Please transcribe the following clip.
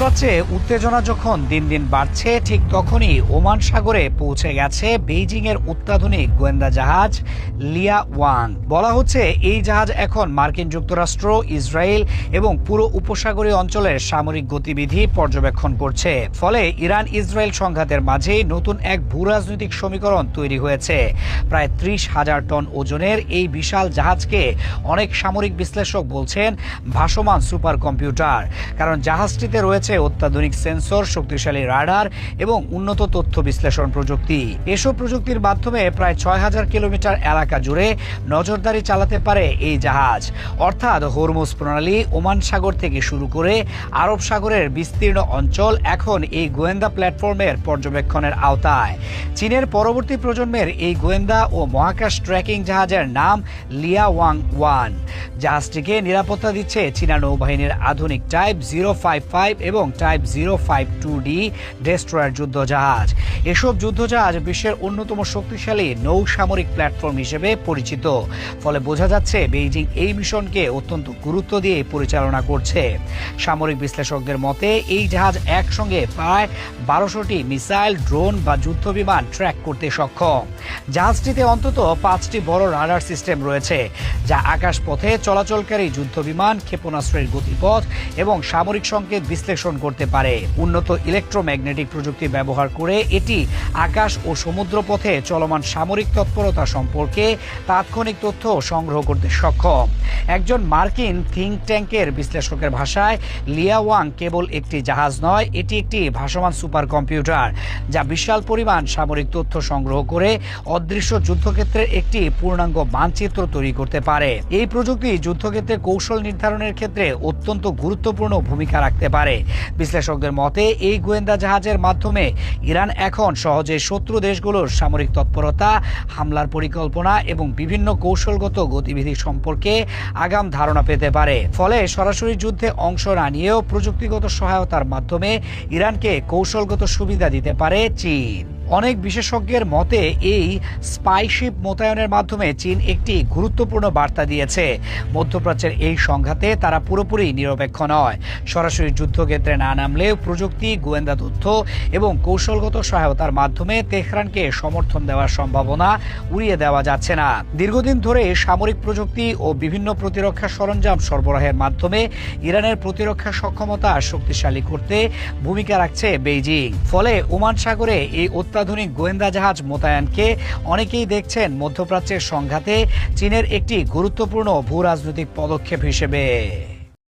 মধ্যপ্রাচ্যে উত্তেজনা যখন দিন দিন বাড়ছে, ঠিক তখনই ওমান সাগরে পৌঁছে গেছে বেইজিং এর অত্যাধুনিক গোয়েন্দা জাহাজ লিয়া ওয়াং। বলা হচ্ছে এই জাহাজ এখন মার্কিন যুক্তরাষ্ট্র, ইসরায়েল এবং পুরো উপসাগরীয় অঞ্চলের সামরিক গতিবিধি পর্যবেক্ষণ করছে। ফলে ইরান ইসরায়েল সংঘাতের মাঝেই নতুন এক ভূরাজনৈতিক সমীকরণ তৈরি হয়েছে। প্রায় 30,000 টন ওজনের এই বিশাল জাহাজকে অনেক সামরিক বিশ্লেষক বলছেন ভাসমান সুপার কম্পিউটার, কারণ জাহাজটিতে রয়েছে অত্যাধুনিক সেন্সর, শক্তিশালী রাডার এবং উন্নত তথ্য বিশ্লেষণ প্রযুক্তি। এসব প্রযুক্তির মাধ্যমে প্রায় 6,000 কিলোমিটার এলাকা জুড়ে নজরদারি চালাতে পারে এই জাহাজ। অর্থাৎ হরমুজ প্রণালী, ওমান সাগর থেকে শুরু করে আরব সাগরের বিস্তীর্ণ অঞ্চল এখন এই গোয়েন্দা প্ল্যাটফর্মের পর্যবেক্ষণের আওতায়। চীনের পরবর্তী প্রজন্মের এই গোয়েন্দা ও মহাকাশ ট্র্যাকিং জাহাজের নাম লিয়া ওয়াং 1। জাহাজটিকে নিরাপত্তা দিচ্ছে চীনা নৌবাহিনীর আধুনিক টাইপ 055 এবং টাইপ 052D ডেস্ট্রয়ার যুদ্ধজাহাজ। এসব যুদ্ধজাহাজ বিশ্বের অন্যতম শক্তিশালী নৌ সামরিক প্ল্যাটফর্ম হিসেবে পরিচিত। ফলে বোঝা যাচ্ছে বেইজিং এই মিশনকে অত্যন্ত গুরুত্ব দিয়ে পরিচালনা করছে। সামরিক বিশ্লেষকদের মতে এই জাহাজ একসঙ্গে প্রায় 1200টি মিসাইল, ড্রোন বা যুদ্ধ বিমান ট্র্যাক করতে সক্ষম। জাহাজটিতে অন্তত 5টি বড় রাডার সিস্টেম রয়েছে, যা আকাশপথে চলাচলকারী যুদ্ধ বিমান, ক্ষেপণাস্ত্রের গতিপথ এবং সামরিক সংকেত বিশ্লেষণ করতে পারে। উন্নত ইলেকট্রোম্যাগনেটিক প্রযুক্তি ব্যবহার করে এটি আকাশ ও সমুদ্রপথে চলমান সামরিক তৎপরতা সম্পর্কে তাৎক্ষণিক তথ্য সংগ্রহ করতে সক্ষম। একজন মার্কিন থিঙ্ক ট্যাঙ্কের বিশ্লেষকের ভাষায় লিয়া ওয়াং কেবল একটি জাহাজ নয়, এটি একটি ভাসমান সুপার কম্পিউটার, যা বিশাল পরিমাণ সামরিক তথ্য সংগ্রহ করে অদৃশ্য যুদ্ধক্ষেত্রের একটি পূর্ণাঙ্গ মানচিত্র তৈরি করতে পারে। এই প্রযুক্তি যুদ্ধক্ষেত্রে কৌশল নির্ধারণের ক্ষেত্রে অত্যন্ত গুরুত্বপূর্ণ ভূমিকা রাখতে পারে। বিশ্লেষকদের মতে এই গোয়েন্দা জাহাজের মাধ্যমে ইরান এখন সহজে শত্রু দেশগুলোর সামরিক তৎপরতা, হামলার পরিকল্পনা এবং বিভিন্ন কৌশলগত গতিবিধি সম্পর্কে আগাম ধারণা পেতে পারে। ফলে সরাসরি যুদ্ধে অংশ না নিয়েও প্রযুক্তিগত সহায়তার মাধ্যমে ইরানকে কৌশলগত সুবিধা দিতে পারে চীন। অনেক বিশেষজ্ঞের মতে এই স্পাইশিপ মোতায়েনের মাধ্যমে চীন একটি গুরুত্বপূর্ণ বার্তা দিয়েছে। মধ্যপ্রাচ্যের এই সংঘাতে তারা পুরোপুরি নিরপেক্ষ নয়। সরাসরি যুদ্ধক্ষেত্রে না নামলেও প্রযুক্তি, গোয়েন্দা তথ্য এবং কৌশলগত সহায়তার মাধ্যমে তেহরানকে সমর্থন দেওয়ার সম্ভাবনা উড়িয়ে দেওয়া যাচ্ছে না। দীর্ঘদিন ধরে সামরিক প্রযুক্তি ও বিভিন্ন প্রতিরক্ষা সরঞ্জাম সরবরাহের মাধ্যমে ইরানের প্রতিরক্ষা সক্ষমতা শক্তিশালী করতে ভূমিকা রাখছে বেইজিং। ফলে ওমান সাগরে এই অত্যাধুনিক গোয়েন্দা জাহাজ মোতায়েনকে অনেকেই দেখছেন মধ্যপ্রাচ্যের সংঘাতে চীনের একটি গুরুত্বপূর্ণ ভূরাজনৈতিক পদক্ষেপ হিসেবে।